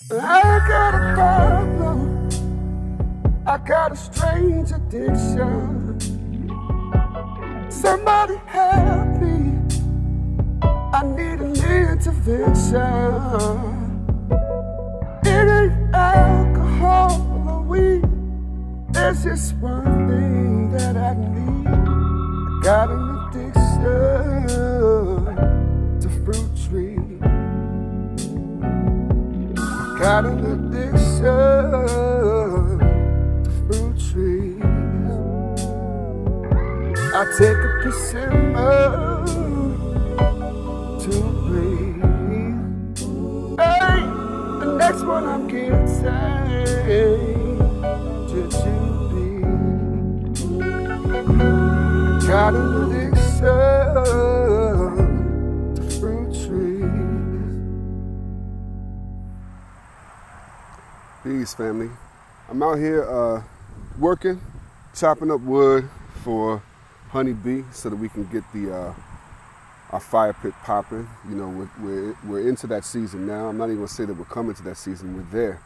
I got a problem, I got a strange addiction. Somebody help me, I need an intervention. It ain't alcohol or weed, there's just one thing that I need. I got an addiction to fruit trees. Got an addiction to fruit trees. I take a persimmon to breathe. Hey, the next one I'm getting just you be. Got an addiction to fruit trees. Peace, family. I'm out here working, chopping up wood for honeybee so that we can get the our fire pit popping. You know, we're into that season now. I'm not even gonna say that we're coming to that season. We're there.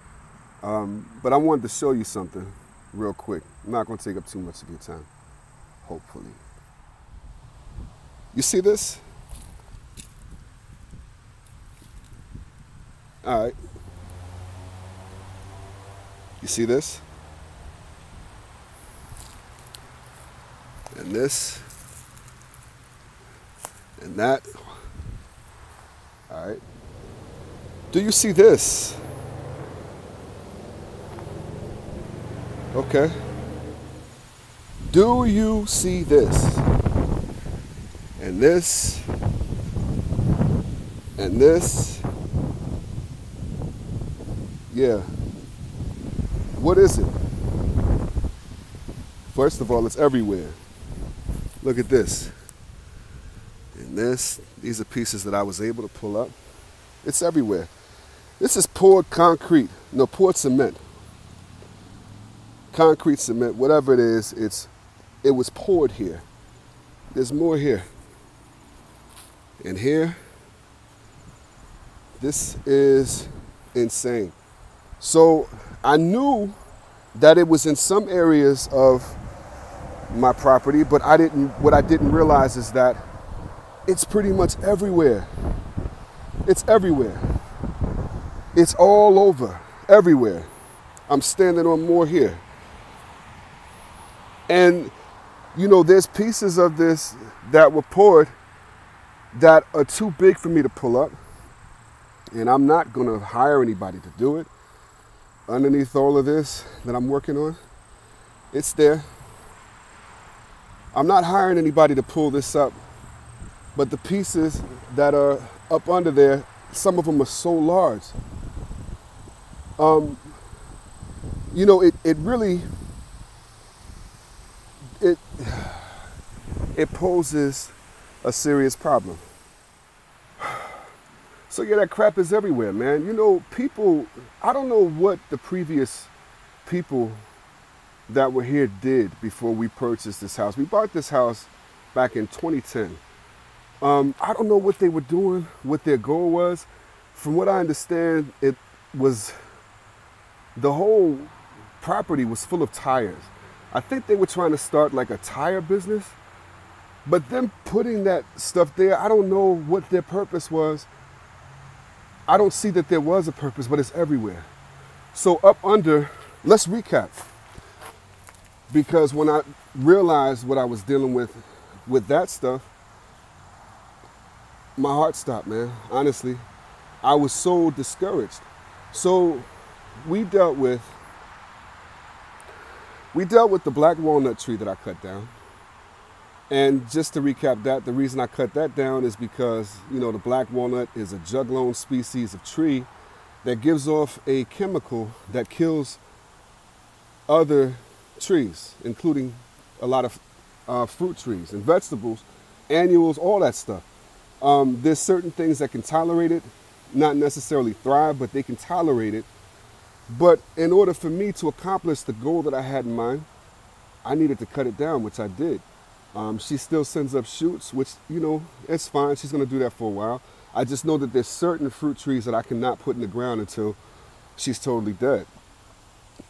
But I wanted to show you something real quick. I'm not gonna take up too much of your time. Hopefully. You see this? All right. You see this? And this? And that? All right. Do you see this? Okay. Do you see this? And this? And this? Yeah. What is it? First of all, it's everywhere. Look at this. And this, these are pieces that I was able to pull up. It's everywhere. This is poured concrete. No, poured cement. Concrete cement, whatever it is, it was poured here. There's more here. And here, this is insane. So I knew that it was in some areas of my property, but what I didn't realize is that it's pretty much everywhere. It's everywhere. It's all over, everywhere. I'm standing on more here. And, you know, there's pieces of this that were poured that are too big for me to pull up. And I'm not gonna hire anybody to do it. Underneath all of this that I'm working on, it's there. I'm not hiring anybody to pull this up, but the pieces that are up under there, some of them are so large. You know, it really, it poses a serious problem. So yeah, that crap is everywhere, man. You know, people, I don't know what the previous people that were here did before we purchased this house. We bought this house back in 2010. I don't know what they were doing, what their goal was. From what I understand, it was, the whole property was full of tires. I think they were trying to start like a tire business, but them putting that stuff there, I don't know what their purpose was. I don't see that there was a purpose, but it's everywhere. So up under, let's recap. Because when I realized what I was dealing with that stuff, my heart stopped, man. Honestly, I was so discouraged. So we dealt with the black walnut tree that I cut down. And just to recap that, the reason I cut that down is because, you know, the black walnut is a juglone species of tree that gives off a chemical that kills other trees, including a lot of fruit trees and vegetables, annuals, all that stuff. There's certain things that can tolerate it, not necessarily thrive, but they can tolerate it. But in order for me to accomplish the goal that I had in mind, I needed to cut it down, which I did. She still sends up shoots, which, you know, it's fine. She's going to do that for a while. I just know that there's certain fruit trees that I cannot put in the ground until she's totally dead.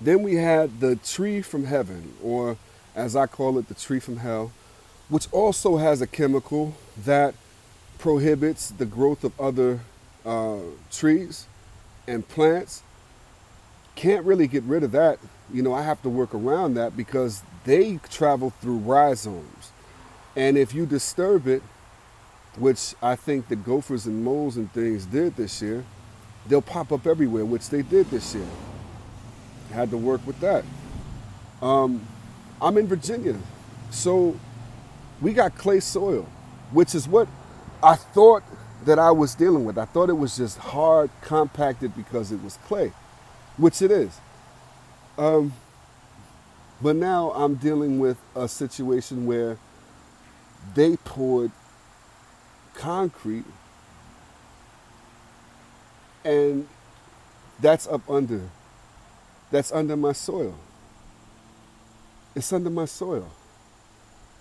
Then we had the tree from heaven, or as I call it, the tree from hell, which also has a chemical that prohibits the growth of other trees and plants. Can't really get rid of that. You know, I have to work around that because they travel through rhizomes. And if you disturb it, which I think the gophers and moles and things did this year, they'll pop up everywhere, which they did this year. Had to work with that. I'm in Virginia, so we got clay soil, which is what I thought that I was dealing with. I thought it was just hard, compacted because it was clay, which it is. But now I'm dealing with a situation where they poured concrete, and that's up under. That's under my soil. It's under my soil.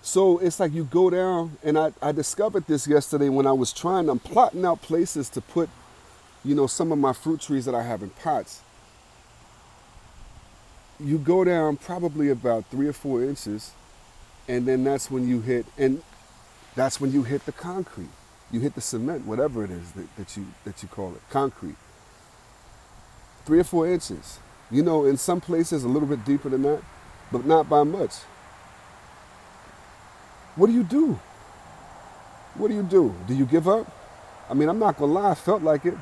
So it's like you go down, and I discovered this yesterday when I was I'm plotting out places to put, you know, some of my fruit trees that I have in pots. You go down probably about 3 or 4 inches, and then that's when you hit the concrete. You hit the cement, whatever it is that you call it, concrete. 3 or 4 inches. You know, in some places a little bit deeper than that, but not by much. What do you do? What do you do? Do you give up? I mean, I'm not gonna lie, I felt like it.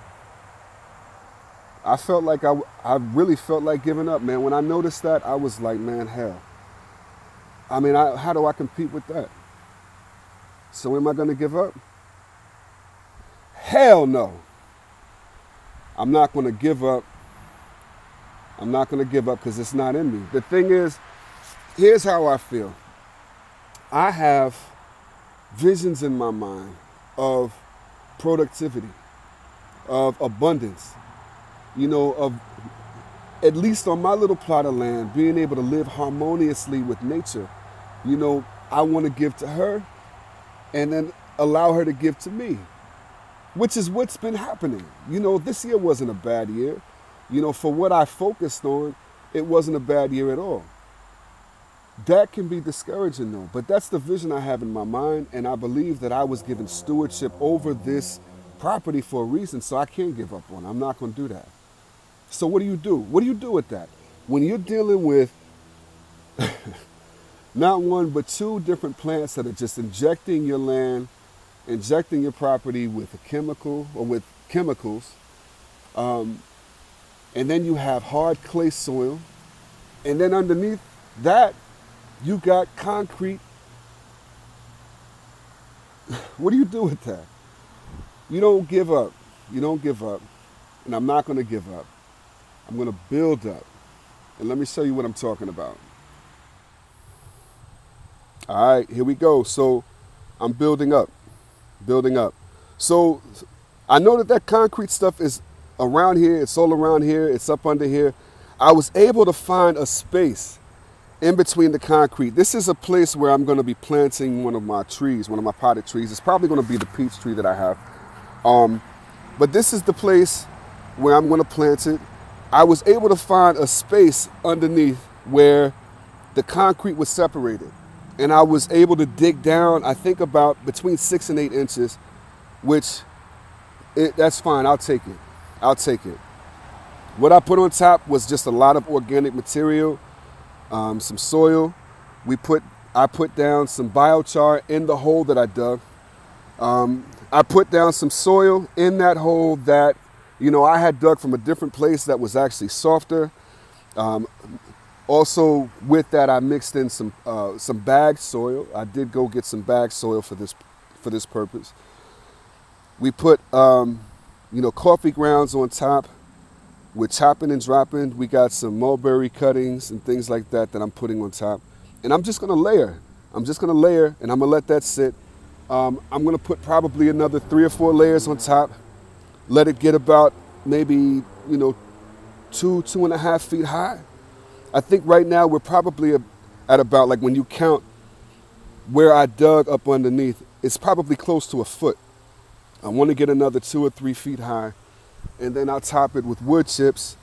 I felt like I really felt like giving up, man. When I noticed that, I was like, man, hell. I mean, how do I compete with that? So am I gonna give up? Hell no. I'm not gonna give up. I'm not going to give up because it's not in me. The thing is, here's how I feel. I have visions in my mind of productivity, of abundance, you know, of at least on my little plot of land, being able to live harmoniously with nature. You know, I want to give to her and then allow her to give to me, which is what's been happening. You know, this year wasn't a bad year. You know, for what I focused on, it wasn't a bad year at all. That can be discouraging though, but that's the vision I have in my mind, and I believe that I was given stewardship over this property for a reason, so I can't give up on it. I'm not going to do that. So what do you do? What do you do with that? When you're dealing with not 1 but 2 different plants that are just injecting your land, injecting your property with a chemical or with chemicals, and then you have hard clay soil. And then underneath that, you got concrete. What do you do with that? You don't give up. You don't give up. And I'm not going to give up. I'm going to build up. And let me show you what I'm talking about. All right, here we go. So I'm building up. Building up. So I know that concrete stuff is around here, it's all around here, it's up under here. I was able to find a space in between the concrete. This is a place where I'm going to be planting one of my trees, one of my potted trees. It's probably going to be the peach tree that I have. But this is the place where I'm going to plant it. I was able to find a space underneath where the concrete was separated. And I was able to dig down, I think about between 6 and 8 inches, which that's fine, I'll take it. I'll take it. What I put on top was just a lot of organic material, some soil. I put down some biochar in the hole that I dug. I put down some soil in that hole that, you know, I had dug from a different place that was actually softer. Also with that, I mixed in some bagged soil. I did go get some bagged soil for this purpose. We put you know, coffee grounds on top. We're chopping and dropping. We got some mulberry cuttings and things like that I'm putting on top. And I'm just gonna layer. I'm just gonna layer, and I'm gonna let that sit. I'm gonna put probably another 3 or 4 layers on top. Let it get about maybe, you know, 2.5 feet high. I think right now we're probably at about, like when you count where I dug up underneath, it's probably close to 1 foot. I want to get another 2 or 3 feet high, and then I'll top it with wood chips,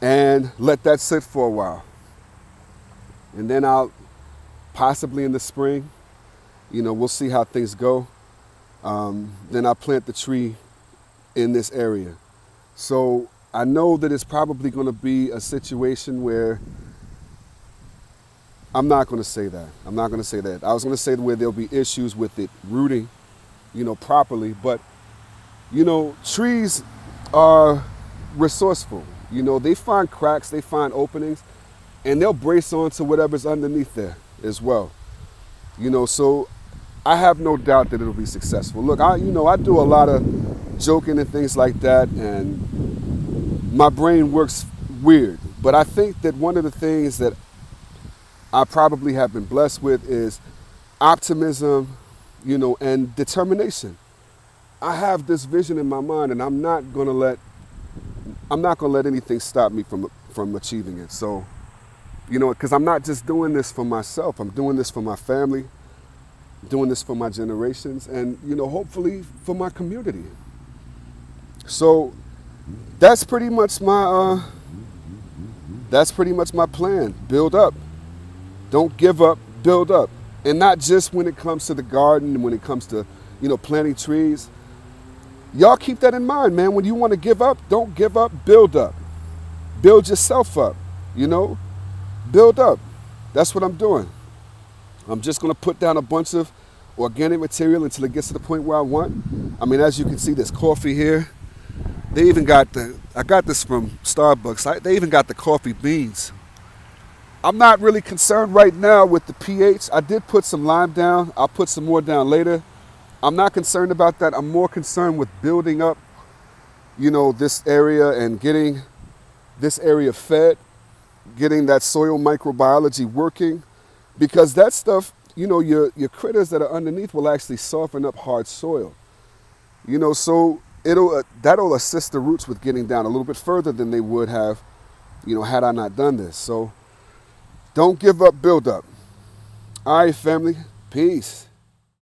and let that sit for a while. And then I'll possibly in the spring, we'll see how things go. Then I'll plant the tree in this area. So I know that it's probably going to be a situation where I'm not going to say that. I'm not going to say that. I was going to say where there'll be issues with it rooting, properly. But, trees are resourceful. They find cracks, they find openings, and they'll brace onto whatever's underneath there as well. So I have no doubt that it'll be successful. Look, I do a lot of joking and things like that, and my brain works weird. But I think that one of the things that I probably have been blessed with is optimism, and determination. I have this vision in my mind, and I'm not gonna let anything stop me from achieving it. So, because I'm not just doing this for myself. I'm doing this for my family, doing this for my generations, and hopefully for my community. So that's pretty much my plan. Build up. Don't give up, build up. And not just when it comes to the garden and when it comes to, planting trees. Y'all keep that in mind, man. When you want to give up, don't give up, build up. Build yourself up, build up. That's what I'm doing. I'm just going to put down a bunch of organic material until it gets to the point where I want. I mean, as you can see, there's coffee here. They even got I got this from Starbucks. They even got the coffee beans. I'm not really concerned right now with the pH. I did put some lime down. I'll put some more down later. I'm not concerned about that. I'm more concerned with building up, this area and getting this area fed, getting that soil microbiology working, because that stuff, your critters that are underneath will actually soften up hard soil. So that'll assist the roots with getting down a little bit further than they would have, had I not done this. So don't give up, build up. All right, family. Peace.